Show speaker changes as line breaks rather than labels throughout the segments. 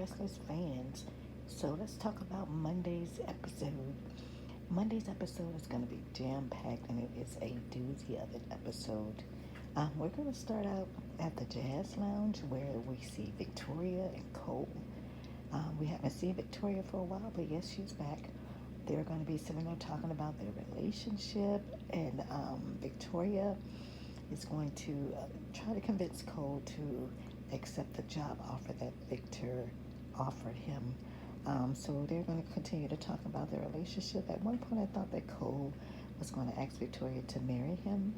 Restless fans. So let's talk about Monday's episode. Monday's episode is going to be jam packed and it is a doozy of an episode. We're going to start out at the Jazz Lounge where we see Victoria and Cole. We haven't seen Victoria for a while, but yes, she's back. They're going to be sitting there talking about their relationship, and Victoria is going to try to convince Cole to accept the job offer that Victor offered him. So they're going to continue to talk about their relationship. At one point, I thought that Cole was going to ask Victoria to marry him,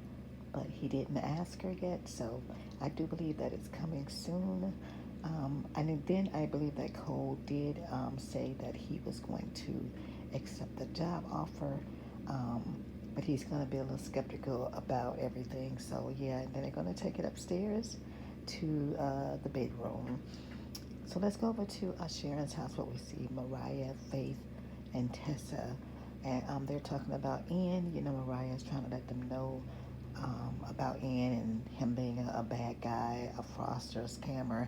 but he didn't ask her yet. So I do believe that it's coming soon. And then I believe that Cole did say that he was going to accept the job offer. But he's going to be a little skeptical about everything. So, yeah, and then they're going to take it upstairs to the bedroom. So let's go over to Sharon's house where we see Mariah, Faith, and Tessa. And they're talking about Ian. You know, Mariah's trying to let them know about Ian and him being a bad guy, a fraudster, a scammer,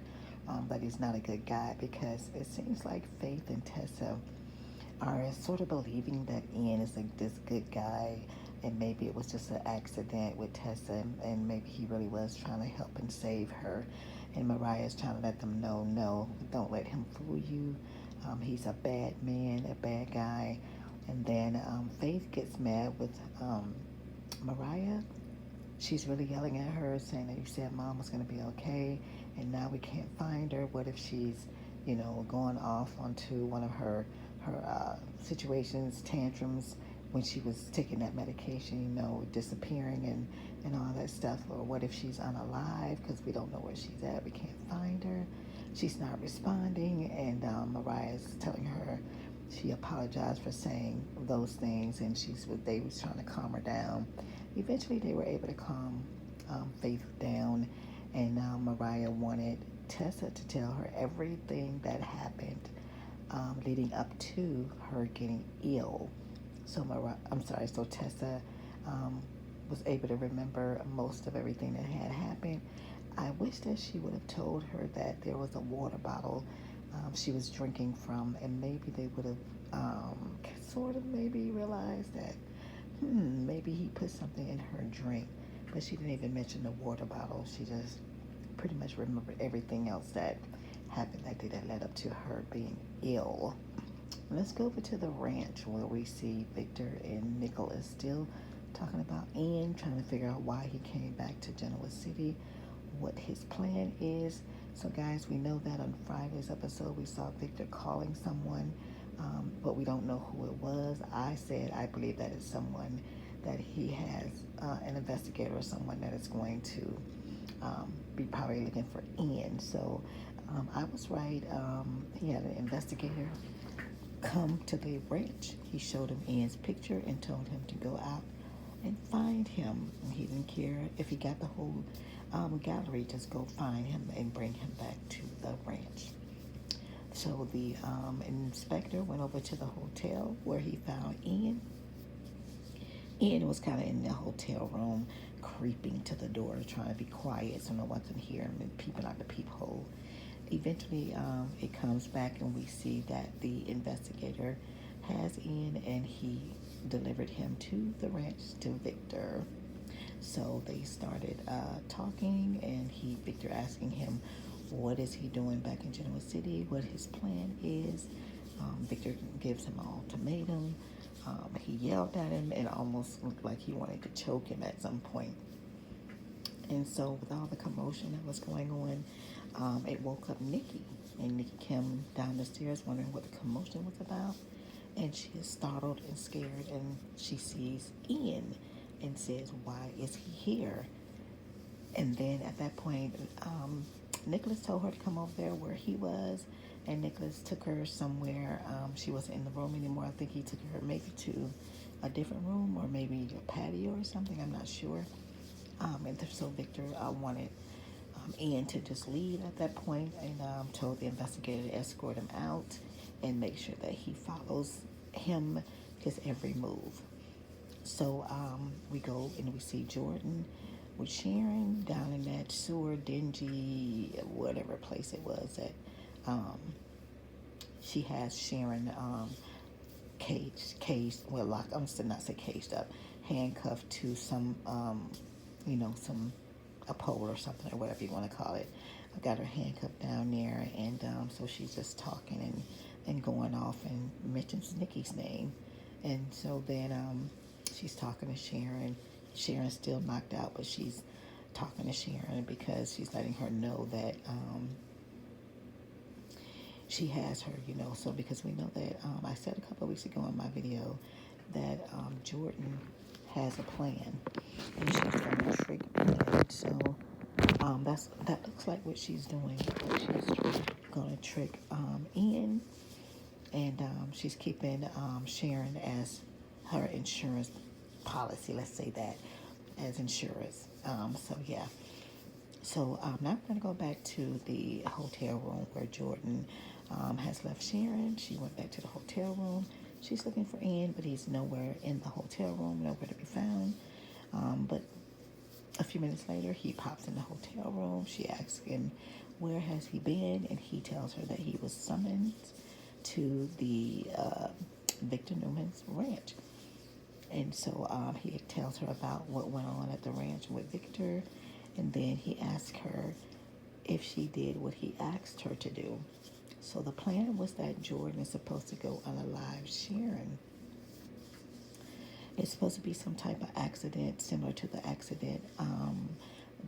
that he's not a good guy, because it seems like Faith and Tessa are sort of believing that Ian is like this good guy, and maybe it was just an accident with Tessa, and maybe he really was trying to help and save her. And Mariah is trying to let them know, no, don't let him fool you. He's a bad man, a bad guy. And then Faith gets mad with Mariah. She's really yelling at her, saying that you said Mom was going to be okay, and now we can't find her. What if she's, going off onto one of her situations, tantrums, when she was taking that medication, disappearing and all that stuff? Or what if she's unalive because we don't know where she's at? We can't find her. She's not responding, and Mariah's telling her she apologized for saying those things, and they was trying to calm her down. Eventually, they were able to calm Faith down, and Mariah wanted Tessa to tell her everything that happened leading up to her getting ill. So Tessa was able to remember most of everything that had happened. I wish that she would have told her that there was a water bottle she was drinking from, and maybe they would have sort of maybe realized that maybe he put something in her drink. But she didn't even mention the water bottle. She just pretty much remembered everything else that happened that day that led up to her being ill. Let's go over to the ranch where we see Victor and Nicholas still talking about Ian, trying to figure out why he came back to Genoa City, what his plan is. So guys, we know that on Friday's episode we saw Victor calling someone, but we don't know who it was. I said I believe that it's someone that he has, an investigator or someone that is going to be probably looking for Ian. So I was right. He had an investigator come to the ranch. He showed him Ian's picture and told him to go out and find him. He didn't care if he got the whole gallery, just go find him and bring him back to the ranch. So the inspector went over to the hotel where he found Ian. Ian was kind of in the hotel room, creeping to the door, trying to be quiet so no one can hear him and peeping out the peephole. Eventually, it comes back and we see that the investigator has Ian, and he delivered him to the ranch to Victor. So they started talking, and Victor asking him what is he doing back in Genoa City, what his plan is. Victor gives him an ultimatum. He yelled at him and almost looked like he wanted to choke him at some point. And so with all the commotion that was going on, it woke up Nikki. And Nikki came down the stairs wondering what the commotion was about. And she is startled and scared, and she sees Ian and says, why is he here? And then at that point, Nicholas told her to come over there where he was, and Nicholas took her somewhere. She wasn't in the room anymore. I think he took her maybe to a different room or maybe a patio or something. I'm not sure. And so Victor wanted Ian to just leave at that point, and told the investigator to escort him out and make sure that he follows his every move. So we go and we see Jordan with Sharon down in that sewer, dingy, whatever place it was that she has Sharon caged, well, locked, I'm still not say caged up, handcuffed to some, some, a pole or something, or whatever you want to call it. I got her handcuffed down there, and so she's just talking and going off and mentions Nikki's name. And so then she's talking to Sharon. Sharon's still knocked out, but she's talking to Sharon because she's letting her know that she has her, So because we know that I said a couple of weeks ago in my video that Jordan has a plan, and she's going to trick Ian. So that looks like what she's doing. She's going to trick Ian, and she's keeping Sharon as her insurance policy. Let's say that as insurance. So yeah. So now we're going to go back to the hotel room where Jordan has left Sharon. She went back to the hotel room. She's looking for Ian, but he's nowhere in the hotel room, nowhere to be found. But a few minutes later, he pops in the hotel room. She asks him, where has he been? And he tells her that he was summoned to the Victor Newman's ranch. And so he tells her about what went on at the ranch with Victor. And then he asks her if she did what he asked her to do. So the plan was that Jordan is supposed to go unalive Sharon. It's supposed to be some type of accident similar to the accident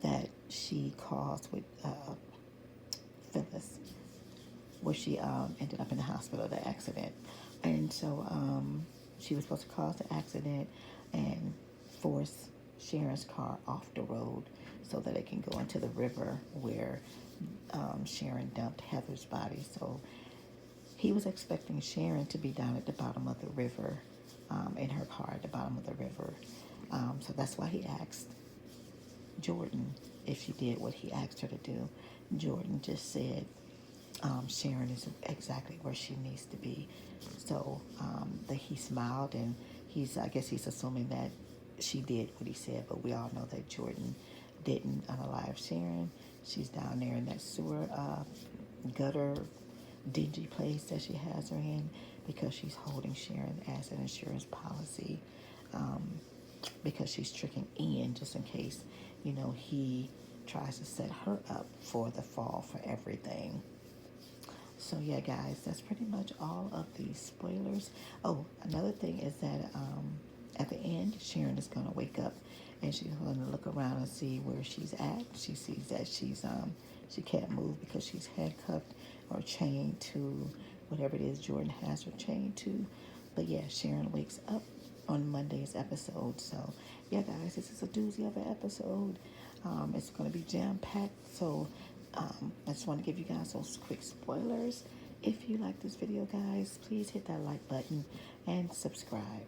that she caused with Phyllis, where she ended up in the hospital, the accident. And so she was supposed to cause the accident and force Sharon's car off the road so that it can go into the river where Sharon dumped Heather's body. So he was expecting Sharon to be down at the bottom of the river, in her car at the bottom of the river. So that's why he asked Jordan if she did what he asked her to do. Jordan just said Sharon is exactly where she needs to be. So that he smiled, and I guess he's assuming that she did what he said, but we all know that Jordan didn't unalive Sharon. She's down there in that sewer gutter dingy place that she has her in because she's holding Sharon as an insurance policy, because she's tricking Ian just in case, he tries to set her up for the fall for everything. So yeah, guys, that's pretty much all of the spoilers. Oh, another thing is that at the end, Sharon is going to wake up and she's going to look around and see where she's at. She sees that she can't move because she's handcuffed or chained to whatever it is Jordan has her chained to. But yeah, Sharon wakes up on Monday's episode. So yeah, guys, this is a doozy of an episode. It's going to be jam-packed. So I just want to give you guys those quick spoilers. If you like this video, guys, please hit that like button and subscribe.